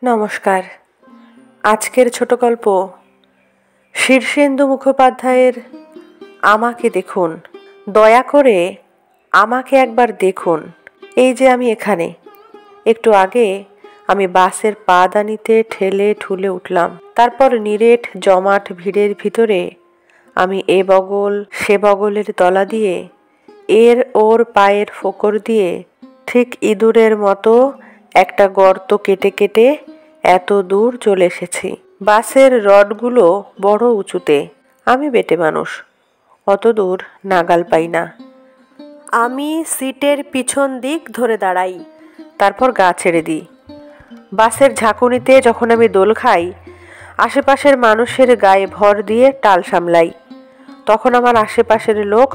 নমস্কার। আজকের ছোট গল্প শীর্ষেন্দু মুখোপাধ্যায়ের আমাকে দেখুন। দয়া করে আমাকে একবার দেখুন। এই যে আমি এখানে। একটু আগে আমি বাসের পাদানিতে ঠেলে ঠুলে উঠলাম। তারপর নিরেট জমাট ভিড়ের ভিতরে আমি এ বগল সে বগলের তলা দিয়ে এর ওর পায়ের ফোকর দিয়ে ঠিক ইঁদুরের মতো একটা গর্ত কেটে কেটে এত দূর চলে এসেছি। বাসের রডগুলো বড় উঁচুতে। আমি বেটে মানুষ, অত দূর নাগাল পাই না। আমি সিটের পিছন দিক ধরে দাঁড়াই, তারপর গা ছেড়ে দিই। বাসের ঝাঁকুনিতে যখন আমি দোল খাই, আশেপাশের মানুষের গায়ে ভর দিয়ে টাল সামলাই, তখন আমার আশেপাশের লোক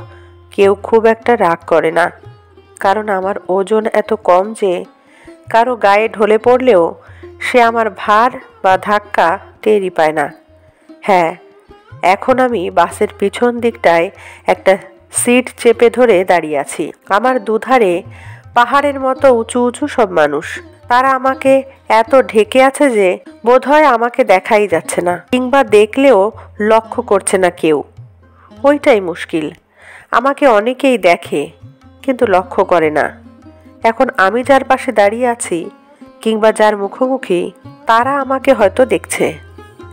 কেউ খুব একটা রাগ করে না। কারণ আমার ওজন এত কম যে কারো গায়ে ঢলে পড়লেও সে আমার ভার বা ধাক্কা টেরই পায় না। হ্যাঁ, এখন আমি বাসের পিছন দিকটায় একটা সিট চেপে ধরে দাঁড়িয়ে আছি। আমার দুধারে পাহাড়ের মতো উঁচু উঁচু সব মানুষ। তারা আমাকে এত ঢেকে আছে যে বোধহয় আমাকে দেখাই যাচ্ছে না, কিংবা দেখলেও লক্ষ্য করছে না কেউ। ওইটাই মুশকিল। আমাকে অনেকেই দেখে কিন্তু লক্ষ্য করে না। এখন আমি যার পাশে দাঁড়িয়ে আছি কিংবা যার মুখোমুখি, তারা আমাকে হয়তো দেখছে,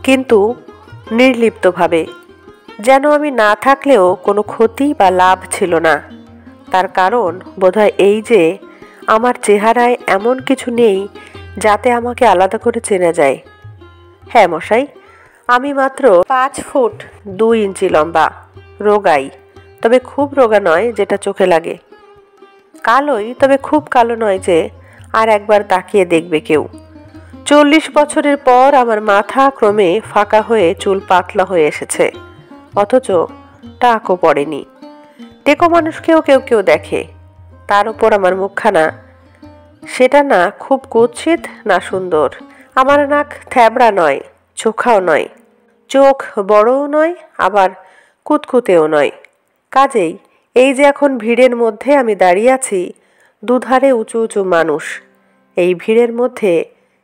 কিন্তু নির্লিপ্তভাবে, যেন আমি না থাকলেও কোনো ক্ষতি বা লাভ ছিল না। তার কারণ বোধহয় এই যে আমার চেহারায় এমন কিছু নেই যাতে আমাকে আলাদা করে চেনা যায়। হ্যাঁ মশাই, আমি মাত্র 5 ফুট 2 ইঞ্চি লম্বা, রোগাই, তবে খুব রোগা নয় যেটা চোখে লাগে, কালোই, তবে খুব কালো নয় যে আর একবার তাকিয়ে দেখবে কেউ। 40 বছরের পর আমার মাথা ক্রমে ফাঁকা হয়ে চুল পাতলা হয়ে এসেছে, অথচ টাকও পড়েনি। টেকো মানুষকেও কেউ কেউ দেখে। তার উপর আমার মুখখানা, সেটা না খুব কুৎসিত না সুন্দর। আমার নাক থ্যাবড়া নয়, চোখাও নয়, চোখ বড়ও নয়, আবার কুতকুতেও নয়। কাজেই এই যে এখন ভিড়ের মধ্যে আমি দাঁড়িয়ে আছি, দুধারে উঁচু উঁচু মানুষ, এই ভিড়ের মধ্যে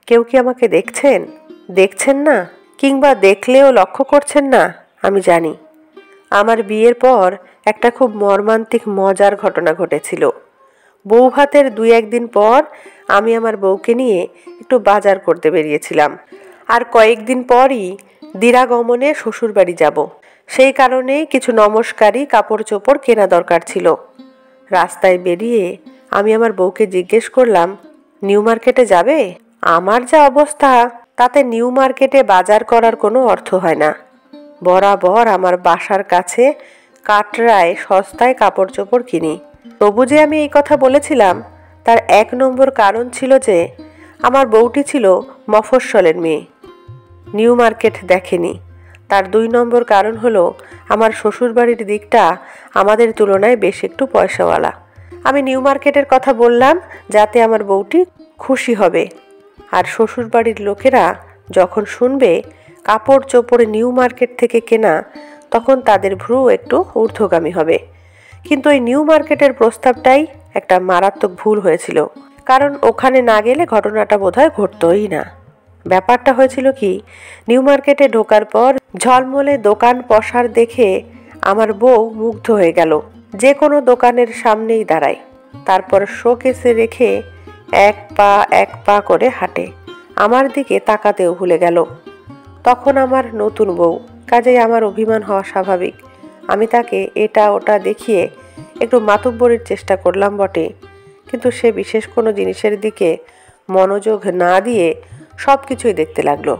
কেউ কি আমাকে দেখছেন? দেখছেন না, কিংবা দেখলেও লক্ষ্য করছেন না, আমি জানি। আমার বিয়ের পর একটা খুব মর্মান্তিক মজার ঘটনা ঘটেছিল। বউ ভাতের 2-1 দিন পর আমি আমার বউকে নিয়ে একটু বাজার করতে বেরিয়েছিলাম, আর কয়েকদিন পরই দিরাগমনে শ্বশুরবাড়ি যাব। সেই কারণেই কিছু নমস্কারী কাপড় চোপড় কেনা দরকার ছিল। রাস্তায় বেরিয়ে আমি আমার বউকে জিজ্ঞেস করলাম, নিউ মার্কেটে যাবে? আমার যা অবস্থা তাতে নিউ মার্কেটে বাজার করার কোনো অর্থ হয় না। বরাবর আমার বাসার কাছে কাটরায় সস্তায় কাপড় চোপড় কিনি। তবু যে আমি এই কথা বলেছিলাম তার 1 নম্বর কারণ ছিল যে আমার বউটি ছিল মফস্বলের মেয়ে, নিউ মার্কেট দেখেনি। তার 2 নম্বর কারণ হলো আমার শ্বশুরবাড়ির দিকটা আমাদের তুলনায় বেশ একটু পয়সাওয়ালা। আমি নিউ মার্কেটের কথা বললাম যাতে আমার বউটি খুশি হবে, আর শ্বশুরবাড়ির লোকেরা যখন শুনবে কাপড় চোপড়ে নিউ মার্কেট থেকে কেনা, তখন তাদের ভ্রু একটু ঊর্ধ্বগামী হবে। কিন্তু ওই নিউ মার্কেটের প্রস্তাবটাই একটা মারাত্মক ভুল হয়েছিল, কারণ ওখানে না গেলে ঘটনাটা বোধহয় ঘটতই না। ব্যাপারটা হয়েছিল কি, নিউ মার্কেটে ঢোকার পর ঝলমলে দোকান পসার দেখে আমার বউ মুগ্ধ হয়ে গেল। যে কোনো দোকানের সামনেই দাঁড়ায়, তারপর শোকেসে রেখে এক পা করে হাঁটে, আমার দিকে তাকাতেও ভুলে গেল। তখন আমার নতুন বউ, কাজেই আমার অভিমান হওয়া স্বাভাবিক। আমি তাকে এটা ওটা দেখিয়ে একটু মাতুব্বরির চেষ্টা করলাম বটে, কিন্তু সে বিশেষ কোনো জিনিসের দিকে মনোযোগ না দিয়ে সব কিছুই দেখতে লাগলো।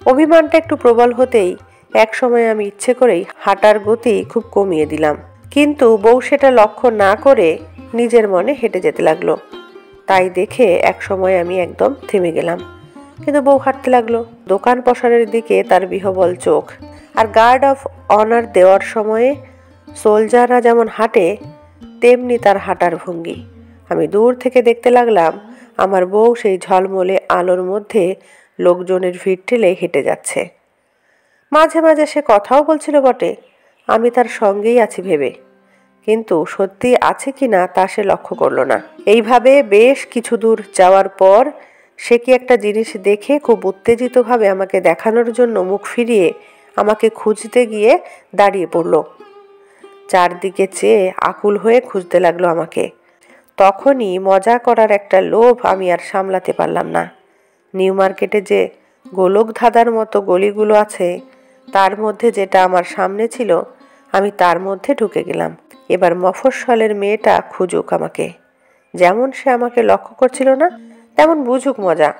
অভিমানটা একটু প্রবল হতেই এক সময় আমি ইচ্ছে করেই হাঁটার গতি খুব কমিয়ে দিলাম, কিন্তু বউ সেটা লক্ষ্য না করে নিজের মনে হেঁটে যেতে লাগলো। তাই দেখে এক সময় আমি একদম থেমে গেলাম, কিন্তু বউ হাঁটতে লাগলো। দোকান পসারের দিকে তার বিহবল চোখ, আর গার্ড অফ অনার দেওয়ার সময়ে সোলজাররা যেমন হাঁটে তেমনি তার হাঁটার ভঙ্গি। আমি দূর থেকে দেখতে লাগলাম আমার বউ সেই ঝলমলে আলোর মধ্যে লোকজনের ভিড় ঠেলে হেঁটে যাচ্ছে। মাঝে মাঝে সে কথাও বলছিল বটে, আমি তার সঙ্গেই আছি ভেবে, কিন্তু সত্যি আছে কি না তা সে লক্ষ্য করল না। এইভাবে বেশ কিছু দূর যাওয়ার পর সে কি একটা জিনিস দেখে খুব উত্তেজিতভাবে আমাকে দেখানোর জন্য মুখ ফিরিয়ে আমাকে খুঁজতে গিয়ে দাঁড়িয়ে পড়ল। চারদিকে চেয়ে আকুল হয়ে খুঁজতে লাগলো আমাকে। তখনই মজা করার একটা লোভ আমি আর সামলাতে পারলাম না। নিউ মার্কেটে যে গোলক ধাঁধার মতো গলিগুলো আছে, তার মধ্যে যেটা আমার সামনে ছিল, আমি তার মধ্যে ঢুকে গেলাম। এবার মফস্বলের মেয়েটা খুঁজুক আমাকে। যেমন সে আমাকে লক্ষ্য করছিল না, তেমন বুঝুক মজা।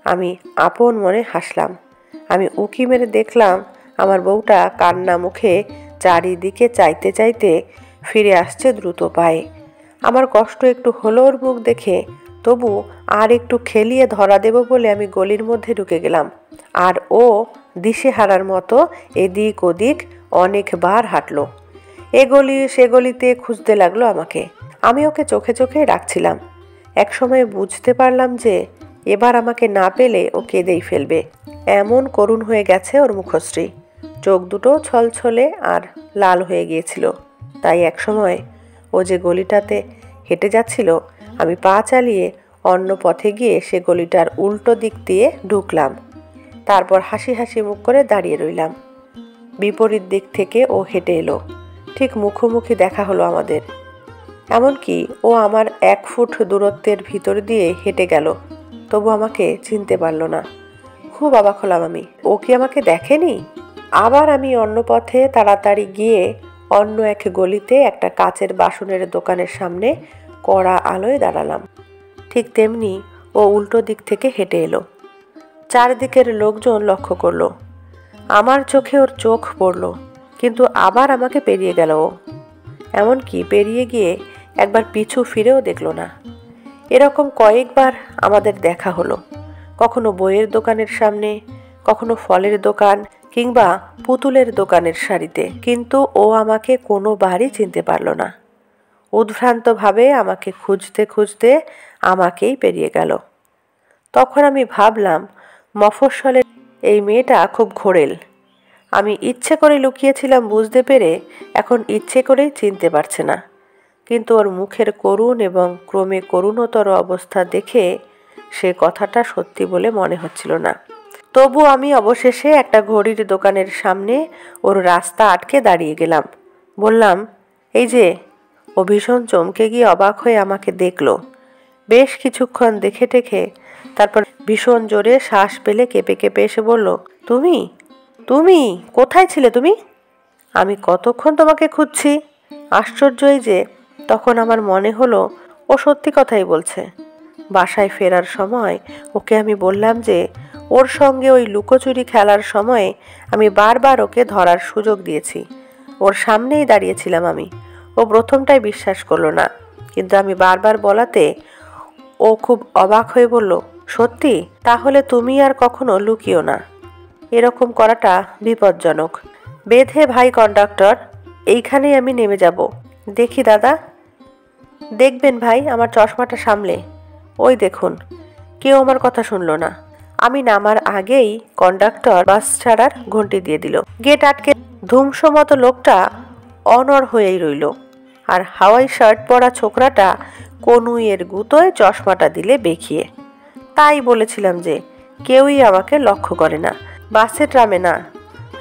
আমি আপন মনে হাসলাম। আমি উকি মেরে দেখলাম আমার বউটা কান্না মুখে চারিদিকে চাইতে চাইতে ফিরে আসছে দ্রুত পায়ে। আমার কষ্ট একটু হলো ওর মুখ দেখে, তবু আর একটু খেলিয়ে ধরা দেব বলে আমি গলির মধ্যে ঢুকে গেলাম। আর ও দিশেহারার মতো এদিক ওদিক অনেকবার হাঁটলো। এ গলি সে গলিতে খুঁজতে লাগলো আমাকে। আমি ওকে চোখে চোখে রাখছিলাম। একসময় বুঝতে পারলাম যে এবার আমাকে না পেলে ও কেঁদেই ফেলবে, এমন করুণ হয়ে গেছে ওর মুখশ্রী। চোখ দুটো ছলছলে আর লাল হয়ে গিয়েছিল। তাই একসময় ও যে গলিটাতে হেঁটে যাচ্ছিল, আমি পা চালিয়ে অন্য পথে গিয়ে সে গলিটার উল্টো দিক দিয়ে ঢুকলাম। তারপর হাসি হাসি মুখ করে দাঁড়িয়ে রইলাম। বিপরীত দিক থেকে ও হেঁটে এলো। ঠিক মুখোমুখি দেখা হলো আমাদের। এমনকি ও আমার 1 ফুট দূরত্বের ভিতর দিয়ে হেঁটে গেল, তবু আমাকে চিনতে পারল না। খুব অবাক হলাম আমি। ও কি আমাকে দেখেনি? আবার আমি অন্য পথে তাড়াতাড়ি গিয়ে অন্য এক গলিতে একটা কাচের বাসনের দোকানের সামনে কড়া আলোয় দাঁড়ালাম। ঠিক তেমনি ও উল্টো দিক থেকে হেঁটে এলো। চারদিকের লোকজন লক্ষ্য করলো। আমার চোখে ওর চোখ পড়ল, কিন্তু আবার আমাকে পেরিয়ে গেল ও। এমনকি পেরিয়ে গিয়ে একবার পিছু ফিরেও দেখলো না। এরকম কয়েকবার আমাদের দেখা হলো, কখনো বইয়ের দোকানের সামনে, কখনো ফলের দোকান কিংবা পুতুলের দোকানের সারিতে। কিন্তু ও আমাকে কোনোবারই চিনতে পারল না। উদ্ভ্রান্তভাবে আমাকে খুঁজতে খুঁজতে আমাকেই পেরিয়ে গেল। তখন আমি ভাবলাম, মফস্বলের এই মেয়েটা খুব ঘোরেল। আমি ইচ্ছে করে লুকিয়েছিলাম বুঝতে পেরে এখন ইচ্ছে করেই চিনতে পারছে না। কিন্তু ওর মুখের করুণ এবং ক্রমে করুণতর অবস্থা দেখে সে কথাটা সত্যি বলে মনে হচ্ছিল না। তবু আমি অবশেষে একটা ঘড়ির দোকানের সামনে ওর রাস্তা আটকে দাঁড়িয়ে গেলাম। বললাম, এই যে। ও ভীষণ চমকে গিয়ে অবাক হয়ে আমাকে দেখলো। বেশ কিছুক্ষণ দেখে টেখে তারপর ভীষণ জোরে শ্বাস পেলে কেঁপে কেঁপে এসে বলল, তুমি তুমি কোথায় ছিলে তুমি? আমি কতক্ষণ তোমাকে খুঁজছি। আশ্চর্যই যে তখন আমার মনে হলো ও সত্যি কথাই বলছে। বাসায় ফেরার সময় ওকে আমি বললাম যে ওর সঙ্গে ওই লুকোচুরি খেলার সময়ে আমি বারবার ওকে ধরার সুযোগ দিয়েছি। ওর সামনেই দাঁড়িয়েছিলাম আমি। ও প্রথমটাই বিশ্বাস করলো না, কিন্তু আমি বারবার বলাতে ও খুব অবাক হয়ে বলল, সত্যি? তাহলে তুমি আর কখনো লুকিও না। এরকম করাটা বিপজ্জনক। বেঁধে ভাই কন্ডাক্টর, এইখানেই আমি নেমে যাব। দেখি দাদা। দেখবেন ভাই আমার চশমাটা সামলে। ওই দেখুন, কেউ আমার কথা শুনল না। আমি নামার আগেই কন্ডাক্টর বাস ছাড়ার ঘন্টি দিয়ে দিল। গেট আটকে ধুমসো মতো লোকটা অনড় হয়েই রইল, আর হাওয়াই শার্ট পরা ছোকরাটা কনুইয়ের গুঁতোয় চশমাটা দিলে বেঁকিয়ে। তাই বলেছিলাম যে কেউই আমাকে লক্ষ্য করে না, বাসে ট্রামে না,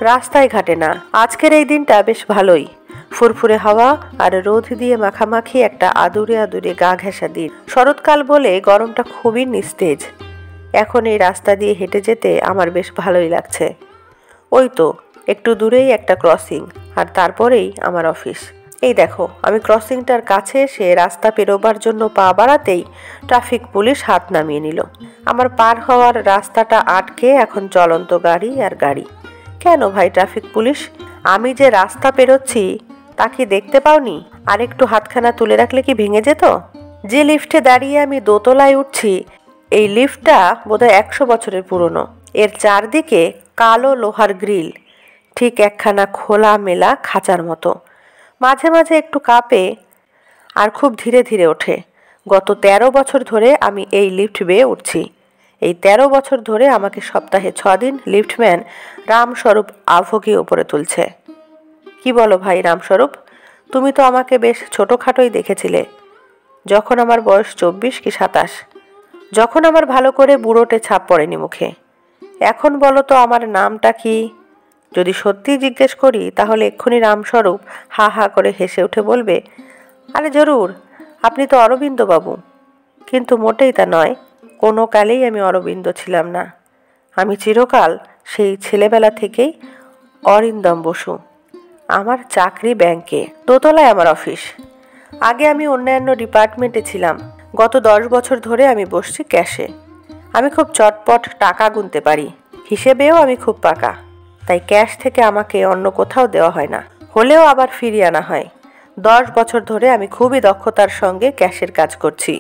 রাস্তায় ঘাটে না। আজকের এই দিনটা বেশ ভালোই। ফুরফুরে হাওয়া আর রোদ দিয়ে মাখামাখি একটা আদুরে আদুরে গা ঘেঁষা দিন। শরৎকাল বলে গরমটা খুবই নিস্তেজ। এখন এই রাস্তা দিয়ে হেঁটে যেতে আমার বেশ ভালোই লাগছে। ওই তো একটু দূরেই একটা ক্রসিং, আর তারপরেই আমার অফিস। এই দেখো, আমি ক্রসিংটার কাছে এসে রাস্তা পেরোবার জন্য পা বাড়াতেই ট্রাফিক পুলিশ হাত নামিয়ে নিল। আমার পার হওয়ার রাস্তাটা আটকে এখন চলন্ত গাড়ি আর গাড়ি। কেন ভাই ট্রাফিক পুলিশ, আমি যে রাস্তা পেরোচ্ছি তা কি দেখতে পাওনি? আর একটু হাতখানা তুলে রাখলে কি ভেঙে যেত? যে লিফটে দাঁড়িয়ে আমি দোতলায় উঠছি, এই লিফটটা বোধহয় 100 বছরের পুরনো। এর চারদিকে কালো লোহার গ্রিল, ঠিক একখানা খোলা মেলা খাঁচার মতো। মাঝে মাঝে একটু কাঁপে আর খুব ধীরে ধীরে ওঠে। গত 13 বছর ধরে আমি এই লিফট বেয়ে উঠছি। এই 13 বছর ধরে আমাকে সপ্তাহে 6 দিন লিফটম্যান রামস্বরূপ আভোগী ওপরে তুলছে। কি বলো ভাই রামস্বরূপ, তুমি তো আমাকে বেশ ছোটোখাটোই দেখেছিলে যখন আমার বয়স 24 কি 27। যখন আমার ভালো করে বুড়োটে ছাপ পড়েনি মুখে। এখন বলো তো আমার নামটা কি? যদি সত্যি জিজ্ঞেস করি তাহলে এক্ষুনি রামস্বরূপ হা হা করে হেসে উঠে বলবে, আরে জরুর, আপনি তো অরবিন্দ বাবু। কিন্তু মোটেই তা নয়, কোনো কালেই আমি অরবিন্দ ছিলাম না। আমি চিরকাল সেই ছেলেবেলা থেকেই অরিন্দম বসু। আমার চাকরি ব্যাংকে, দোতলায় আমার অফিস। আগে আমি অন্যান্য ডিপার্টমেন্টে ছিলাম। গত 10 বছর ধরে আমি বসছি ক্যাশে। আমি খুব চটপট টাকা গুনতে পারি, হিসেবেও আমি খুব পাকা। তাই ক্যাশ থেকে আমাকে অন্য কোথাও দেওয়া হয় না, হলেও আবার ফিরিয়ে আনা হয়। 10 বছর ধরে আমি খুবই দক্ষতার সঙ্গে ক্যাশের কাজ করছি।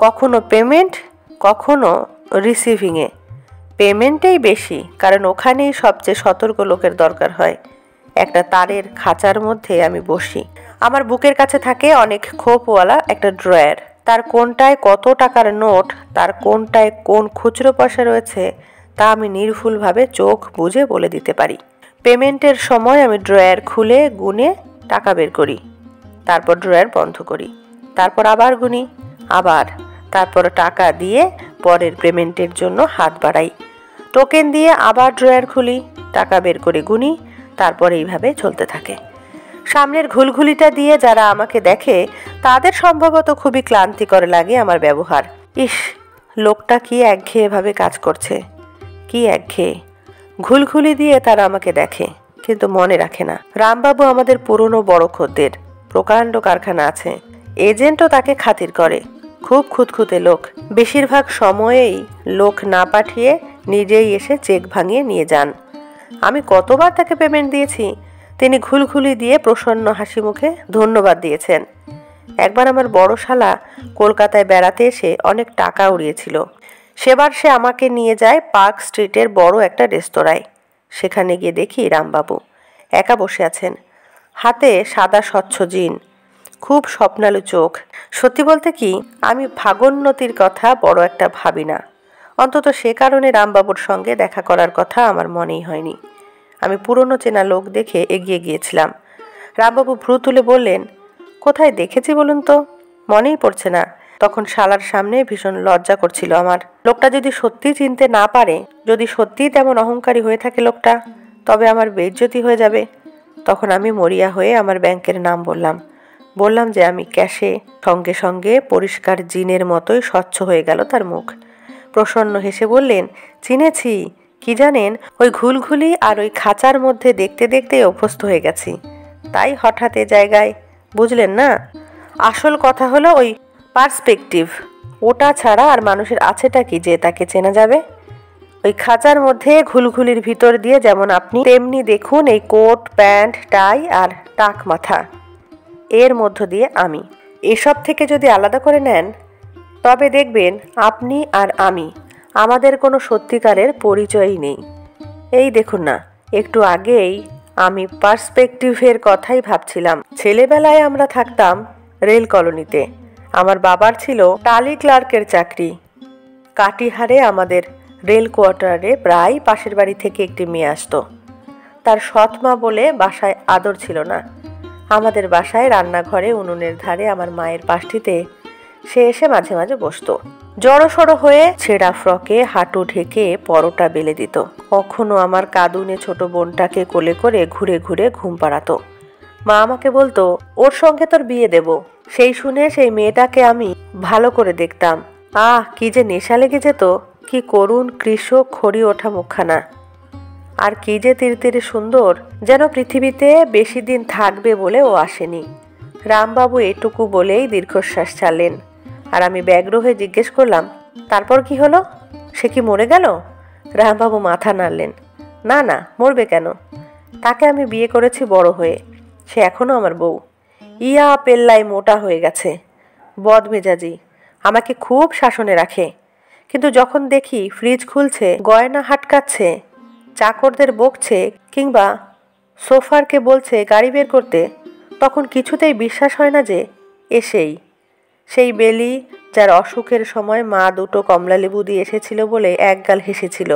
কখনো পেমেন্ট, কখনো রিসিভিংয়ে। পেমেন্টেই বেশি, কারণ ওখানেই সবচেয়ে সতর্ক লোকের দরকার হয়। একটা তারের খাঁচার মধ্যে আমি বসি। আমার বুকের কাছে থাকে অনেক খোপওয়ালা একটা ড্রয়ার। তার কোনটায় কত টাকার নোট, তার কোনটায় কোন খুচরো পয়সা রয়েছে তা আমি নির্ভুলভাবে চোখ বুজে বলে দিতে পারি। পেমেন্টের সময় আমি ড্রয়ার খুলে গুনে টাকা বের করি, তারপর ড্রয়ার বন্ধ করি, তারপর আবার গুনি, তারপর টাকা দিয়ে পরের পেমেন্টের জন্য হাত বাড়াই। টোকেন দিয়ে আবার ড্রয়ার খুলি, টাকা বের করে গুনি, তারপর এইভাবে চলতে থাকে। সামনের ঘুলঘুলিটা দিয়ে যারা আমাকে দেখে তাদের সম্ভবত খুবই ক্লান্তিকর লাগে আমার ব্যবহার। ইস, লোকটা কি একঘেয়েভাবে কাজ করছে, কি একঘেয়ে। ঘুলঘুলি দিয়ে তারা আমাকে দেখে, কিন্তু মনে রাখে না রামবাবু আমাদের পুরনো বড় খদ্দের, প্রকাণ্ড কারখানা আছে। এজেন্টও তাকে খাতির করে। খুব খুঁতখুঁতে লোক। বেশিরভাগ সময়েই লোক না পাঠিয়ে নিজেই এসে চেক ভাঙিয়ে নিয়ে যান। আমি কতবার তাকে পেমেন্ট দিয়েছি, তিনি ঘুলঘুলি দিয়ে প্রসন্ন হাসি মুখে ধন্যবাদ দিয়েছেন। একবার আমার বড় শালা কলকাতায় বেড়াতে এসে অনেক টাকা উড়িয়েছিল। সেবার সে আমাকে নিয়ে যায় পার্ক স্ট্রিটের বড় একটা রেস্তোরাঁয়। সেখানে গিয়ে দেখি রামবাবু একা বসে আছেন, হাতে সাদা স্বচ্ছ জিন, খুব স্বপ্নালু চোখ। সত্যি বলতে কি, আমি ভাগোন্নতির কথা বড় একটা ভাবি না। অন্তত সে কারণে রামবাবুর সঙ্গে দেখা করার কথা আমার মনেই হয়নি। আমি পুরনো চেনা লোক দেখে এগিয়ে গিয়েছিলাম। রামবাবু ভ্রু তুলে বললেন, কোথায় দেখেছি বলুন তো? মনেই পড়ছে না। তখন শালার সামনে ভীষণ লজ্জা করছিল আমার। লোকটা যদি সত্যি চিনতে না পারে, যদি সত্যিই তেমন অহংকারী হয়ে থাকে লোকটা, তবে আমার বেইজ্জতি হয়ে যাবে। তখন আমি মরিয়া হয়ে আমার ব্যাংকের নাম বললাম যে আমি ক্যাশে। সঙ্গে সঙ্গে পরিষ্কার জিনের মতোই স্বচ্ছ হয়ে গেল তার মুখ। প্রসন্ন হেসে বললেন, চিনেছি। কি জানেন, ওই ঘুলঘুলি আর ওই খাঁচার মধ্যে দেখতে দেখতে অভ্যস্ত হয়ে গেছি, তাই হঠাৎ এ জায়গায়, বুঝলেন না? আসল কথা হলো ওই পার্সপেক্টিভ। ওটা ছাড়া আর মানুষের আছেটা কি যে তাকে চেনা যাবে? ওই খাঁচার মধ্যে ঘুলঘুলির ভিতর দিয়ে যেমন আপনি, তেমনি দেখুন এই কোট প্যান্ট টাই আর টাক মাথা, এর মধ্য দিয়ে আমি। এসব থেকে যদি আলাদা করে নেন তবে দেখবেন আপনি আর আমি, আমাদের কোনো সত্যিকারের পরিচয়ই নেই। এই দেখুন না, একটু আগেই আমি পার্সপেক্টিভের কথাই ভাবছিলাম। ছেলেবেলায় আমরা থাকতাম রেল কলোনিতে। আমার বাবার ছিল টালি ক্লার্কের চাকরি। কাটিহারে আমাদের রেল কোয়ার্টারে প্রায় পাশের বাড়ি থেকে একটি মেয়ে আসতো। তার সৎ মা বলে বাসায় আদর ছিল না। আমাদের বাসায় রান্নাঘরে উনুনের ধারে আমার মায়ের পাশটিতে সে এসে মাঝে মাঝে বসতো। জড়সড় হয়ে ছেঁড়া ফ্রকে হাঁটু ঢেকে পরোটা বেলে দিত। কখনো আমার কাঁদুনে ছোট বোনটাকে কোলে করে ঘুরে ঘুরে ঘুম পাড়াতো। মা আমাকে বলতো, ওর সঙ্গে তোর বিয়ে দেব। সেই শুনে সেই মেয়েটাকে আমি ভালো করে দেখতাম। কি যে নেশা লেগে যেত, কি করুণ কৃষক খড়ি ওঠা মুখখানা, আর কি যে তীরে সুন্দর, যেন পৃথিবীতে বেশি দিন থাকবে বলে ও আসেনি। রামবাবু এটুকু বলেই দীর্ঘশ্বাস ছাড়লেন, আর আমি ব্যগ্র হয়ে জিজ্ঞেস করলাম, তারপর কি হলো? সে কি মরে গেল? রামবাবু মাথা নাড়লেন, না না, মরবে কেন? তাকে আমি বিয়ে করেছি বড় হয়ে, সে এখনো আমার বউ। ইয়া পেল্লায় মোটা হয়ে গেছে, বদমেজাজি, আমাকে খুব শাসনে রাখে। কিন্তু যখন দেখি ফ্রিজ খুলছে, গয়না হাটকাচ্ছে, চাকরদের বকছে, কিংবা সোফারকে বলছে গাড়ি বের করতে, তখন কিছুতেই বিশ্বাস হয় না যে সেই বেলি যার অসুখের সময় মা দুটো কমলালেবু দিয়ে এসেছিল বলে একগাল হেসেছিল।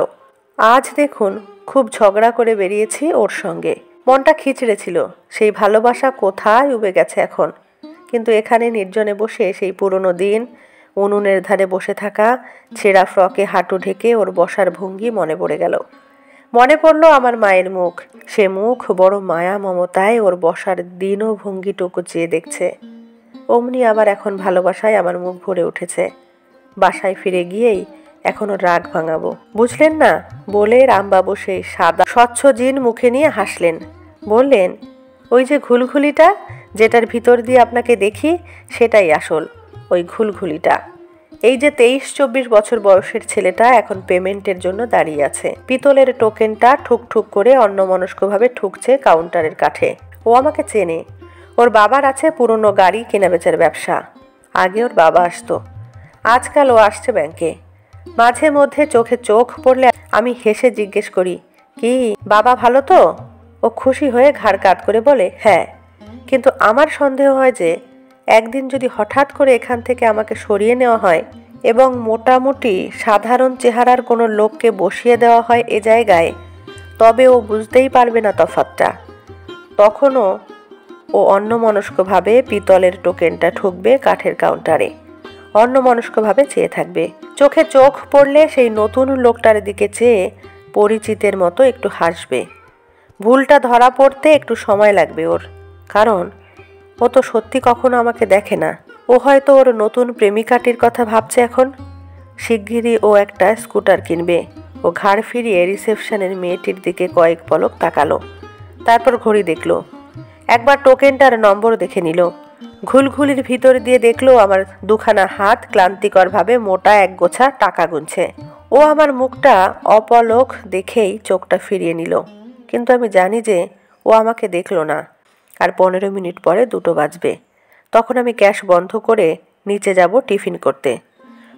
আজ দেখুন খুব ঝগড়া করে বেরিয়েছি ওর সঙ্গে। মনটা খিচড়ে ছিল, সেই ভালোবাসা কোথায় উবে গেছে এখন। কিন্তু এখানে নির্জনে বসে সেই পুরনো দিন, উনুনের ধারে বসে থাকা ছেঁড়া ফ্রকে হাঁটু ঢেকে ওর বসার ভঙ্গি মনে পড়ে গেল। মনে পড়ল আমার মায়ের মুখ। সে মুখ বড় মায়া মমতায় ওর বসার দীন ভঙ্গিটুকু চেয়ে দেখছে। অমনি আবার এখন ভালোবাসায় আমার মুখ ভরে উঠেছে। বাসায় ফিরে গিয়েই এখন ওর রাগ ভাঙাবো, বুঝলেন না বলে রামবাবু সেই সাদা স্বচ্ছ জিন মুখে নিয়ে হাসলেন। বললেন, ওই যে ঘুলঘুলিটা, যেটার ভিতর দিয়ে আপনাকে দেখি, সেটাই আসল ওই ঘুলঘুলিটা। এই যে 23-24 বছর বয়সের ছেলেটা এখন পেমেন্টের জন্য দাঁড়িয়ে আছে। পিতলের টোকেনটা ঠুকঠুক করে অন্যমনস্কভাবে ঠুকছে কাউন্টারের কাঠে। ও আমাকে চেনে। ওর বাবার আছে পুরনো গাড়ি কেনাবেচার ব্যবসা। আগে ওর বাবা আসতো, আজকাল ও আসছে ব্যাংকে। মাঝে মধ্যে চোখে চোখ পড়লে আমি হেসে জিজ্ঞেস করি, কি বাবা ভালো তো? ও খুশি হয়ে ঘাড় কাত করে বলে, হ্যাঁ। কিন্তু আমার সন্দেহ হয় যে একদিন যদি হঠাৎ করে এখান থেকে আমাকে সরিয়ে নেওয়া হয় এবং মোটামুটি সাধারণ চেহারার কোনো লোককে বসিয়ে দেওয়া হয় এ জায়গায়, তবে ও বুঝতেই পারবে না তফাৎটা। তখনও ও অন্যমনস্কভাবে পিতলের টোকেনটা ঠুকবে কাঠের কাউন্টারে, অন্যমনস্কভাবে চেয়ে থাকবে। চোখে চোখ পড়লে সেই নতুন লোকটার দিকে চেয়ে পরিচিতের মতো একটু হাসবে। ভুলটা ধরা পড়তে একটু সময় লাগবে ওর, কারণ ও তো সত্যি কখনো আমাকে দেখে না। ও হয়তো ওর নতুন প্রেমিকাটির কথা ভাবছে এখন। শিগগিরই ও একটা স্কুটার কিনবে। ও ঘাড় ফিরিয়ে রিসেপশনের মেয়েটির দিকে কয়েক পলক তাকালো, তারপর ঘড়ি দেখলো। একবার টোকেনটার নম্বর দেখে নিল। ঘুলঘুলির ভিতর দিয়ে দেখলো আমার দুখানা হাত ক্লান্তিকরভাবে মোটা এক গোছা টাকা গুনছে। ও আমার মুখটা অপলক দেখেই চোখটা ফিরিয়ে নিল। কিন্তু আমি জানি যে ও আমাকে দেখলো না। আর 15 মিনিট পরে 2টো বাজবে। তখন আমি ক্যাশ বন্ধ করে নিচে যাব টিফিন করতে।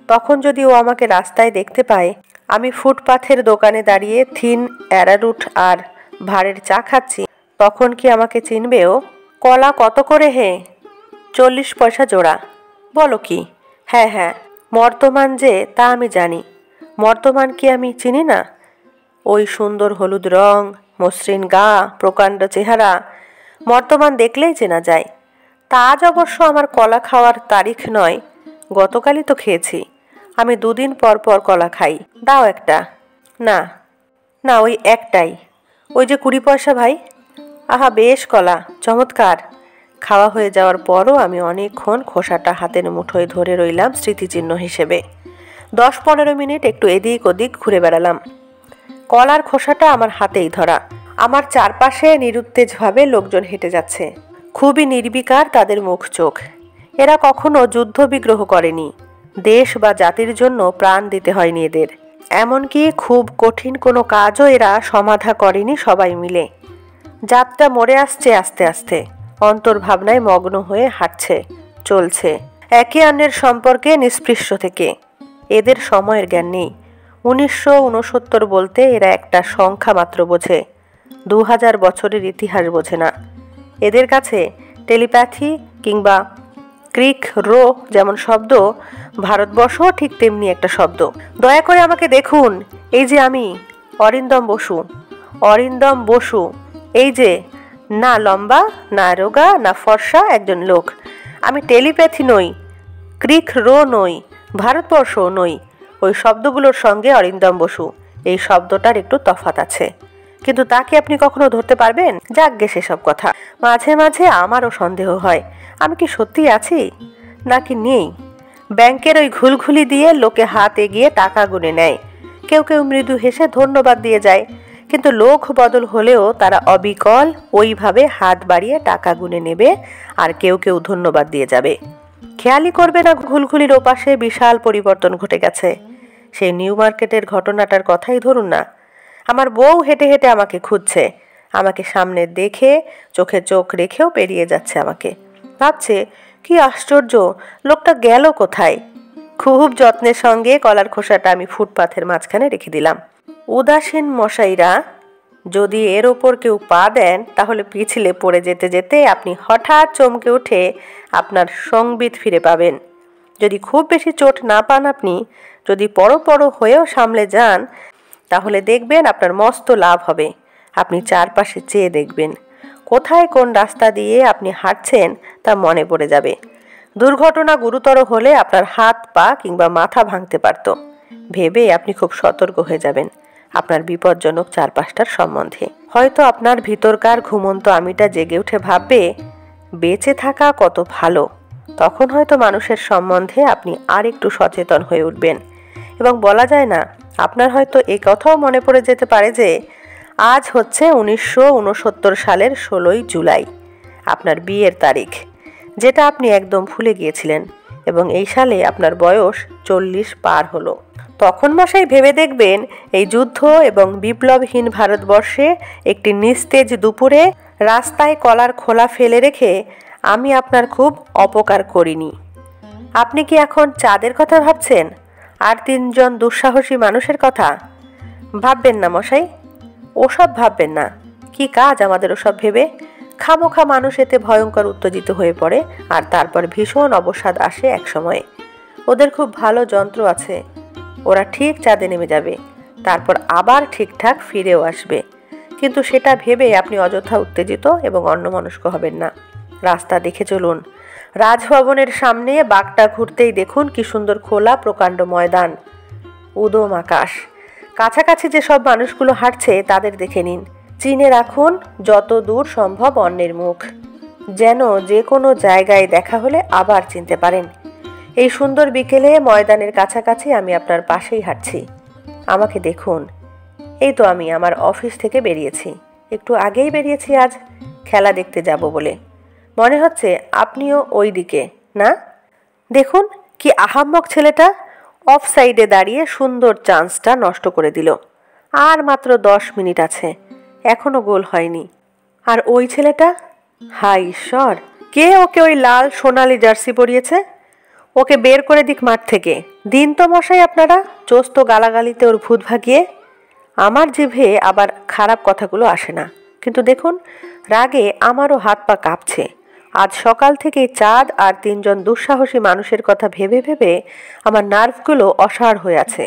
তখন যদি ও আমাকে রাস্তায় দেখতে পায় আমি ফুটপাথের দোকানে দাঁড়িয়ে থিন অ্যারারুট আর ভাঁড়ের চা খাচ্ছি, তখন কি আমাকে চিনবে ও? কলা কত করে হে? 40 পয়সা জোড়া। বলো কি? হ্যাঁ হ্যাঁ। মর্তমান যে তা আমি জানি। মর্তমান কি আমি চিনি না? ওই সুন্দর হলুদ রং, মসৃণ গা, প্রকাণ্ড চেহারা, মর্তমান দেখলেই চেনা যায়। তা আজ অবশ্য আমার কলা খাওয়ার তারিখ নয়, গতকালই তো খেয়েছি। আমি 2 দিন পর পর কলা খাই। দাও একটা। না না, ওই একটাই, ওই যে 20 পয়সা ভাই। আহা, বেশ কলা, চমৎকার। খাওয়া হয়ে যাওয়ার পরও আমি অনেকক্ষণ খোসাটা হাতের মুঠোয় ধরে রইলাম স্মৃতিচিহ্ন হিসেবে। 10-15 মিনিট একটু এদিক ওদিক ঘুরে বেড়ালাম। কলার খোসাটা আমার হাতেই ধরা। আমার চারপাশে নিরুত্তেজভাবে লোকজন হেঁটে যাচ্ছে। খুবই নির্বিকার তাদের মুখ চোখ। এরা কখনো যুদ্ধ বিগ্রহ করেনি। দেশ বা জাতির জন্য প্রাণ দিতে হয়নি এদের। এমনকি খুব কঠিন কোনো কাজও এরা সমাধা করেনি সবাই মিলে। জাতটা মরে আসছে আস্তে আস্তে। অন্তর্ভাবনায় মগ্ন হয়ে হাঁটছে, চলছে একে অন্যের সম্পর্কে নিস্পৃশ্য থেকে। এদের সময়ের জ্ঞান নেই। 1969 বলতে এরা একটা সংখ্যা মাত্র বোঝে, 2000 বছরের ইতিহাস বোঝে না। এদের কাছে টেলিপ্যাথি কিংবা ক্রিক রো যেমন শব্দ, ভারতবর্ষ ঠিক তেমনি একটা শব্দ। দয়া করে আমাকে দেখুন, এই যে আমি অরিন্দম বসু। অরিন্দম বসু, এই যে, না লম্বা, না রোগা, না ফর্সা একজন লোক। আমি টেলিপ্যাথি নই, ক্রিক রো নই, ভারতবর্ষও নই। ওই শব্দগুলোর সঙ্গে অরিন্দম বসু এই শব্দটার একটু তফাৎ আছে, কিন্তু তাকে আপনি কখনো ধরতে পারবেন? যাকগে সেসব কথা। মাঝে মাঝে আমারও সন্দেহ হয়, আমি কি সত্যি আছি নাকি নেই। ব্যাংকের ওই ঘুলঘুলি দিয়ে লোকে হাত এগিয়ে টাকা গুনে নেয়। কেউ কেউ মৃদু হেসে ধন্যবাদ দিয়ে যায়, কিন্তু লোক বদল হলেও তারা অবিকল ওইভাবে হাত বাড়িয়ে টাকা গুনে নেবে, আর কেউ কেউ ধন্যবাদ দিয়ে যাবে। খেয়ালই করবে না ঘুলঘুলির ওপাশে বিশাল পরিবর্তন ঘটে গেছে। সেই নিউ মার্কেটের ঘটনাটার কথাই ধরুন না। আমার বউ হেঁটে হেঁটে আমাকে খুঁজছে, আমাকে সামনে দেখে চোখে চোখ রেখেও পেরিয়ে যাচ্ছে আমাকে। ভাবছে, কি আশ্চর্য, লোকটা গেল কোথায়। খুব যত্নের সঙ্গে কলার খোসাটা আমি ফুটপাথের মাঝখানে রেখে দিলাম। উদাসীন মশাইরা যদি এর ওপর কেউ পা দেন, তাহলে পিছলে পড়ে যেতে যেতে আপনি হঠাৎ চমকে উঠে আপনার সংবিত ফিরে পাবেন। যদি খুব বেশি চোট না পান, আপনি যদি পড়ো হয়েও সামলে যান, তাহলে দেখবেন আপনার মস্ত লাভ হবে। আপনি চারপাশে চেয়ে দেখবেন, কোথায় কোন রাস্তা দিয়ে আপনি হাঁটছেন তা মনে পড়ে যাবে। দুর্ঘটনা গুরুতর হলে আপনার হাত পা কিংবা মাথা ভাঙতে পারত। ভেবে আপনি খুব সতর্ক হয়ে যাবেন আপনার বিপজ্জনক চারপাশটার সম্বন্ধে। হয়তো আপনার ভিতরকার ঘুমন্ত আমিটা জেগে উঠে ভাববে বেঁচে থাকা কত ভালো। তখন হয়তো মানুষের সম্বন্ধে আপনি আর একটু সচেতন হয়ে উঠবেন এবং বলা যায় না, আপনার হয়তো এ কথাও মনে পড়ে যেতে পারে যে আজ হচ্ছে 1969 সালের 16ই জুলাই, আপনার বিয়ের তারিখ, যেটা আপনি একদম ভুলে গিয়েছিলেন, এবং এই সালে আপনার বয়স 40 পার হলো। তখন মশাই ভেবে দেখবেন এই যুদ্ধ এবং বিপ্লবহীন ভারতবর্ষে একটি নিস্তেজ দুপুরে রাস্তায় কলার খোলা ফেলে রেখে আমি আপনার খুব অপকার করিনি। আপনি কি এখন চাঁদের কথা ভাবছেন আর 3 জন দুঃসাহসী মানুষের কথা? ভাববেন না মশাই, ওসব ভাববেন না। কি কাজ আমাদের ওসব ভেবে? খামোখা মানুষ এতে ভয়ঙ্কর উত্তেজিত হয়ে পড়ে আর তারপর ভীষণ অবসাদ আসে এক সময়ে। ওদের খুব ভালো যন্ত্র আছে, ওরা ঠিক চাঁদে নেমে যাবে, তারপর আবার ঠিকঠাক ফিরেও আসবে। কিন্তু সেটা ভেবে আপনি অযথা উত্তেজিত এবং অন্যমনস্ক হবেন না। রাস্তা দেখে চলুন। রাজভবনের সামনে বাঁকটা ঘুরতেই দেখুন কি সুন্দর খোলা প্রকাণ্ড ময়দান, উদম আকাশ। কাছাকাছি যেসব মানুষগুলো হাঁটছে তাদের দেখে নিন। চিনে রাখুন যত দূর সম্ভব অন্যের মুখ, যেন যে কোনো জায়গায় দেখা হলে আবার চিনতে পারেন। এই সুন্দর বিকেলে ময়দানের কাছাকাছি আমি আপনার পাশেই হাঁটছি। আমাকে দেখুন। এই তো আমি আমার অফিস থেকে বেরিয়েছি, একটু আগেই বেরিয়েছি আজ খেলা দেখতে যাব বলে। মনে হচ্ছে আপনিও ওই দিকে, না? দেখুন কি আহাম্মক ছেলেটা, অফ সাইডে দাঁড়িয়ে সুন্দর চান্সটা নষ্ট করে দিল। আর মাত্র 10 মিনিট আছে, এখনো গোল হয়নি। আর ওই ছেলেটা, হায় ঈশ্বর, কে ওকে ওই লাল সোনালি জার্সি পরিয়েছে? ওকে বের করে দিক মাঠ থেকে। দিন তো মশাই আপনারা চোস্ত গালাগালিতে ওর ভূত ভাগিয়ে। আমার জিভে আবার খারাপ কথাগুলো আসে না, কিন্তু দেখুন রাগে আমারও হাত পা কাঁপছে। আজ সকাল থেকে চাঁদ আর 3 জন দুঃসাহসী মানুষের কথা ভেবে ভেবে আমার নার্ভগুলো অসাড় হয়ে আছে।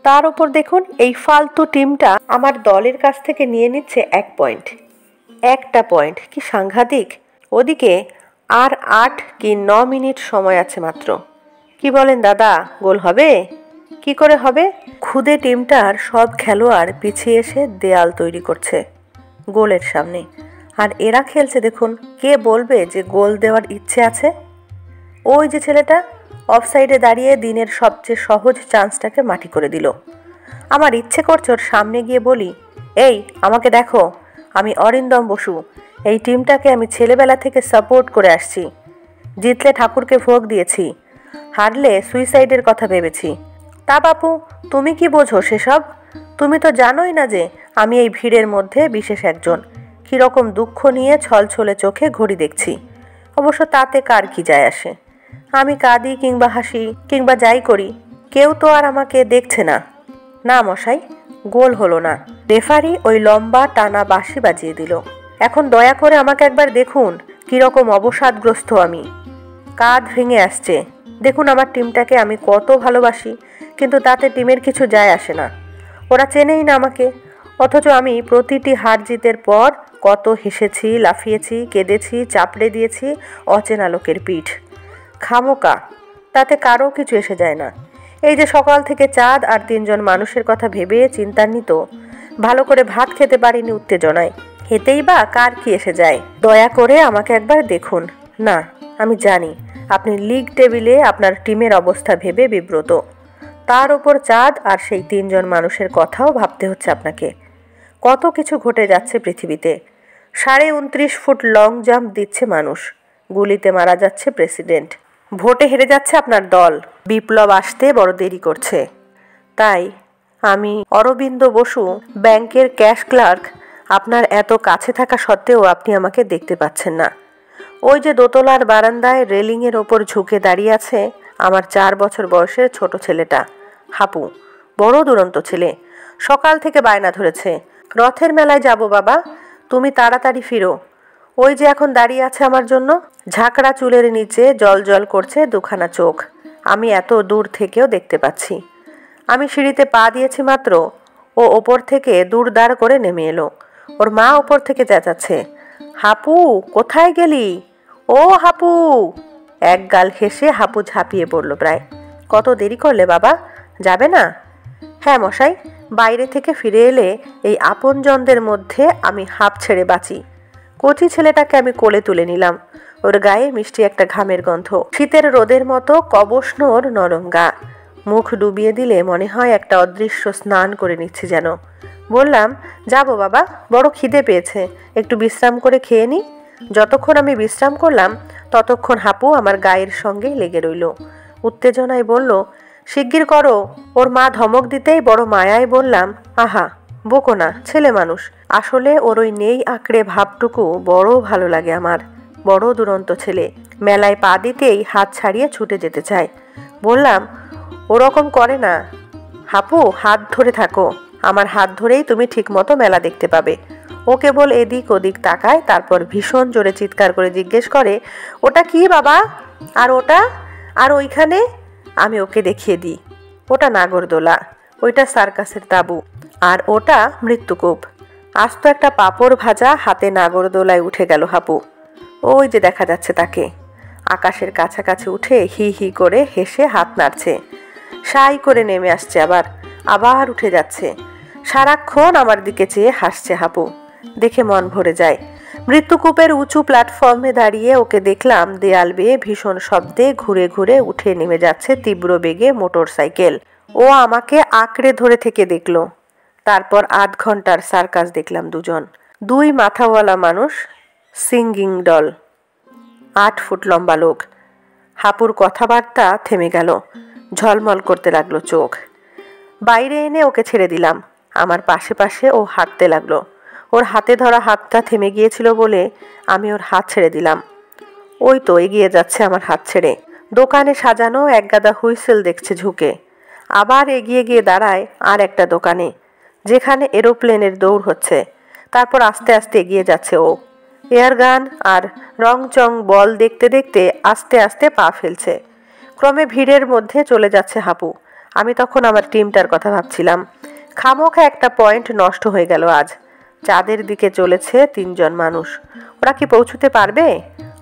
তার উপর দেখুন এই ফালতু টিমটা আমার দলের কাছ থেকে নিয়ে নিচ্ছে 1 পয়েন্ট। একটা পয়েন্ট, কি সাংঘাতিক! ওদিকে আর 8 কি 9 মিনিট সময় আছে মাত্র। কি বলেন দাদা, গোল হবে? কি করে হবে? খুদে টিমটার সব খেলোয়াড় পিছিয়ে এসে দেয়াল তৈরি করছে গোলের সামনে, আর এরা খেলছে দেখুন। কে বলবে যে গোল দেওয়ার ইচ্ছে আছে? ওই যে ছেলেটা অফসাইডে দাঁড়িয়ে দিনের সবচেয়ে সহজ চান্সটাকে মাটি করে দিল। আমার ইচ্ছে করছে ওর সামনে গিয়ে বলি, এই আমাকে দেখো, আমি অরিন্দম বসু, এই টিমটাকে আমি ছেলেবেলা থেকে সাপোর্ট করে আসছি। জিতলে ঠাকুরকে ভোগ দিয়েছি, হারলে সুইসাইডের কথা ভেবেছি। তা বাপু, তুমি কি বোঝো সেসব? তুমি তো জানোই না যে আমি এই ভিড়ের মধ্যে বিশেষ একজন, কীরকম দুঃখ নিয়ে ছলছলে চোখে ঘড়ি দেখছি। অবশ্য তাতে কার কি যায় আসে? আমি কাঁদি কিংবা হাসি কিংবা যাই করি, কেউ তো আর আমাকে দেখছে না। না মশাই, গোল হলো না। রেফারি ওই লম্বা টানা বাঁশি বাজিয়ে দিল। এখন দয়া করে আমাকে একবার দেখুন কীরকম অবসাদগ্রস্ত আমি। কাঁধ ভেঙে আসছে। দেখুন আমার টিমটাকে আমি কত ভালোবাসি, কিন্তু তাতে টিমের কিছু যায় আসে না। ওরা চেনেই না আমাকে, অথচ আমি প্রতিটি হার জিতের পর কত হেসেছি, লাফিয়েছি, কেঁদেছি, চাপড়ে দিয়েছি অচেনা লোকের পিঠ। খামোকা, তাতে কারও কিছু এসে যায় না। এই যে সকাল থেকে চাঁদ আর 3 জন মানুষের কথা ভেবে চিন্তান্বিত, ভালো করে ভাত খেতে পারিনি উত্তেজনায়, এতেই বা কার কি এসে যায়? দয়া করে আমাকে একবার দেখুন। না, আমি জানি আপনি লিগ টেবিলে আপনার টিমের অবস্থা ভেবে বিব্রত, তার উপর চাঁদ আর সেই 3 জন মানুষের কথাও ভাবতে হচ্ছে আপনাকে। কত কিছু ঘটে যাচ্ছে পৃথিবীতে। 29.5 ফুট লং জাম্প দিচ্ছে মানুষ, গুলিতে মারা যাচ্ছে প্রেসিডেন্ট, ভোটে হেরে যাচ্ছে আপনার দল, বিপ্লব আসতে বড় দেরি করছে। তাই আমি অরবিন্দ বসু, ব্যাংকের ক্যাশ ক্লার্ক, আপনার এত কাছে থাকা সত্ত্বেও আপনি আমাকে দেখতে পাচ্ছেন না। ওই যে দোতলার বারান্দায় রেলিংয়ের ওপর ঝুঁকে দাঁড়িয়ে আছে আমার 4 বছর বয়সের ছোট ছেলেটা, হাপু। বড় দুরন্ত ছেলে, সকাল থেকে বায়না ধরেছে, রথের মেলায় যাব বাবা, তুমি তাড়াতাড়ি ফিরো। ওই যে এখন দাঁড়িয়ে আছে আমার জন্য, ঝাঁকড়া চুলের নিচে জল জল করছে 2খানা চোখ, আমি এত দূর থেকেও দেখতে পাচ্ছি। আমি সিঁড়িতে পা দিয়েছি মাত্র ও ওপর থেকে দূরদার করে নেমে এলো। ওর মা ওপর থেকে চেঁচাচ্ছে, হাপু কোথায় গেলি? ও হাপু! এক গাল হেসে হাপু ঝাঁপিয়ে পড়ল প্রায়। কত দেরি করলে বাবা, যাবে না? হ্যাঁ মশাই, বাইরে থেকে ফিরে এলে এই আপনজনদের মধ্যে আমি হাঁপ ছেড়ে বাঁচি। কচি ছেলেটাকে আমি কোলে তুলে নিলাম। ওর গায়ে মিষ্টি একটা ঘামের গন্ধ, শীতের রোদের মতো কবষ্ণর নরম গা। মুখ ডুবিয়ে দিলে মনে হয় একটা অদৃশ্য স্নান করে নিচ্ছি যেন। বললাম, যাবো বাবা, বড় খিদে পেয়েছে, একটু বিশ্রাম করে খেয়ে নি। যতক্ষণ আমি বিশ্রাম করলাম ততক্ষণ হাপু আমার গায়ের সঙ্গেই লেগে রইল। উত্তেজনায় বলল, শিগগির করো। ওর মা ধমক দিতেই বড় মায়ায় বললাম, আহা বকো না, ছেলে মানুষ। আসলে ওর ওই নেই আঁকড়ে ভাবটুকু বড় ভালো লাগে আমার। বড় দুরন্ত ছেলে, মেলায় পা দিতেই হাত ছাড়িয়ে ছুটে যেতে চায়। বললাম, ওরকম করে না হাপু, হাত ধরে থাকো। আমার হাত ধরেই তুমি ঠিকমতো মেলা দেখতে পাবে। ও কেবল এদিক ওদিক তাকায়, তারপর ভীষণ জোরে চিৎকার করে জিজ্ঞেস করে, ওটা কি বাবা? আর ওটা? আর ওইখানে? আমি ওকে দেখিয়ে দিই। ওটা নাগরদোলা, ওইটা সার্কাসের তাঁবু, আর ওটা মৃত্যুকূপ। আজ তো একটা পাঁপড় ভাজা হাতে নাগরদোলায় উঠে গেল হাপু। ওই যে দেখা যাচ্ছে তাকে, আকাশের কাছাকাছি উঠে হি হি করে হেসে হাত নাড়ছে। সাই করে নেমে আসছে, আবার আবার উঠে যাচ্ছে। সারাক্ষণ আমার দিকে চেয়ে হাসছে হাপু। দেখে মন ভরে যায়। মৃত্যুকূপের উঁচু প্ল্যাটফর্মে দাঁড়িয়ে ওকে দেখলাম দেয়াল বেয়ে ভীষণ শব্দে ঘুরে ঘুরে উঠে নেমে যাচ্ছে তীব্র বেগে মোটর সাইকেল। ও আমাকে আঁকড়ে ধরে থেকে দেখলো। তারপর আধ ঘন্টার সার্কাস দেখলাম দুজন। দুই মাথাওয়ালা মানুষ, সিঙ্গিং ডল, 8 ফুট লম্বা লোক। হাপুর কথাবার্তা থেমে গেল, ঝলমল করতে লাগলো চোখ। বাইরে এনে ওকে ছেড়ে দিলাম। আমার পাশে পাশে ও হাঁটতে লাগলো। ওর হাতে ধরা হাতটা থেমে গিয়েছিল বলে আমি ওর হাত ছেড়ে দিলাম। ওই তো এগিয়ে যাচ্ছে আমার হাত ছেড়ে। দোকানে সাজানো এক গাদা হুইসেল দেখছে ঝুঁকে। আবার এগিয়ে গিয়ে দাঁড়ায় আর একটা দোকানে, যেখানে এরোপ্লেনের দৌড় হচ্ছে। তারপর আস্তে আস্তে এগিয়ে যাচ্ছে ও। এয়ারগান আর রংচং বল দেখতে দেখতে আস্তে আস্তে পা ফেলছে। ক্রমে ভিড়ের মধ্যে চলে যাচ্ছে হাপু। আমি তখন আমার টিমটার কথা ভাবছিলাম। খামোখা একটা পয়েন্ট নষ্ট হয়ে গেল আজ। চাঁদের দিকে চলেছে 3 জন মানুষ। ওরা কি পৌঁছতে পারবে?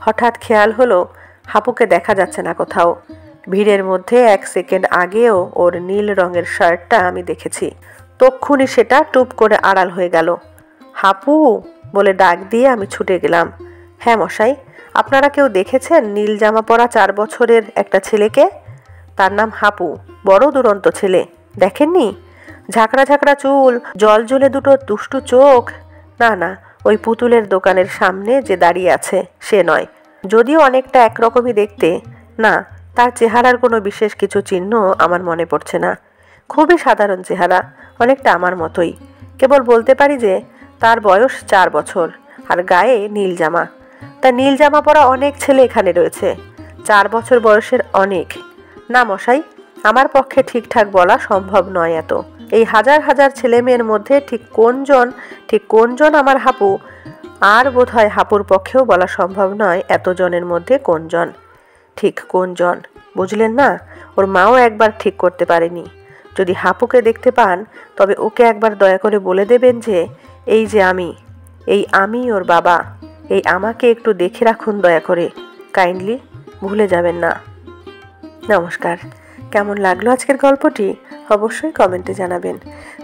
হঠাৎ খেয়াল হলো হাপুকে দেখা যাচ্ছে না কোথাও। ভিড়ের মধ্যে 1 সেকেন্ড আগেও ওর নীল রঙের শার্টটা আমি দেখেছি। তক্ষুনি সেটা টুপ করে আড়াল হয়ে গেল। হাপু বলে ডাক দিয়ে আমি ছুটে গেলাম। হ্যাঁ মশাই, আপনারা কেউ দেখেছেন নীল জামা পরা 4 বছরের একটা ছেলেকে? তার নাম হাপু, বড় দুরন্ত ছেলে। দেখেননি? ঝাঁকড়া ঝাঁকড়া চুল, জল জ্বলে দুটো দুষ্টু চোখ। না না, ওই পুতুলের দোকানের সামনে যে দাঁড়িয়ে আছে সে নয়, যদিও অনেকটা একরকমই দেখতে। না, তার চেহারার কোনো বিশেষ কিছু চিহ্ন আমার মনে পড়ছে না। খুবই সাধারণ চেহারা, অনেকটা আমার মতোই। কেবল বলতে পারি যে তার বয়স 4 বছর, আর গায়ে নীল জামা। তা নীল জামা পরা অনেক ছেলে এখানে রয়েছে। 4 বছর বয়সের অনেক। না মশাই, আমার পক্ষে ঠিকঠাক বলা সম্ভব নয় এত। এই হাজার হাজার ছেলে মেয়ের মধ্যে ঠিক কোনজন আমার হাপু, আর বোধহয় হাপুর পক্ষেও বলা সম্ভব নয় এতজনের মধ্যে কোনজন ঠিক কোনজন। বুঝলেন না? ওর মাও একবার ঠিক করতে পারেনি। যদি হাপুকে দেখতে পান তবে ওকে একবার দয়া করে বলে দেবেন যে এই আমি ওর বাবা। এই আমাকে একটু দেখে রাখুন দয়া করে, কাইন্ডলি, ভুলে যাবেন না। নমস্কার। কেমন লাগলো আজকের গল্পটি অবশ্যই কমেন্টে জানাবেন।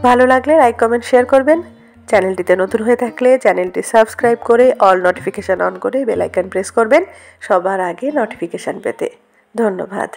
ভালো লাগলে লাইক কমেন্ট শেয়ার করবেন। চ্যানেলটিতে নতুন হয়ে থাকলে চ্যানেলটি সাবস্ক্রাইব করে অল নোটিফিকেশান অন করে বেল আইকন প্রেস করবেন সবার আগে নোটিফিকেশান পেতে। ধন্যবাদ।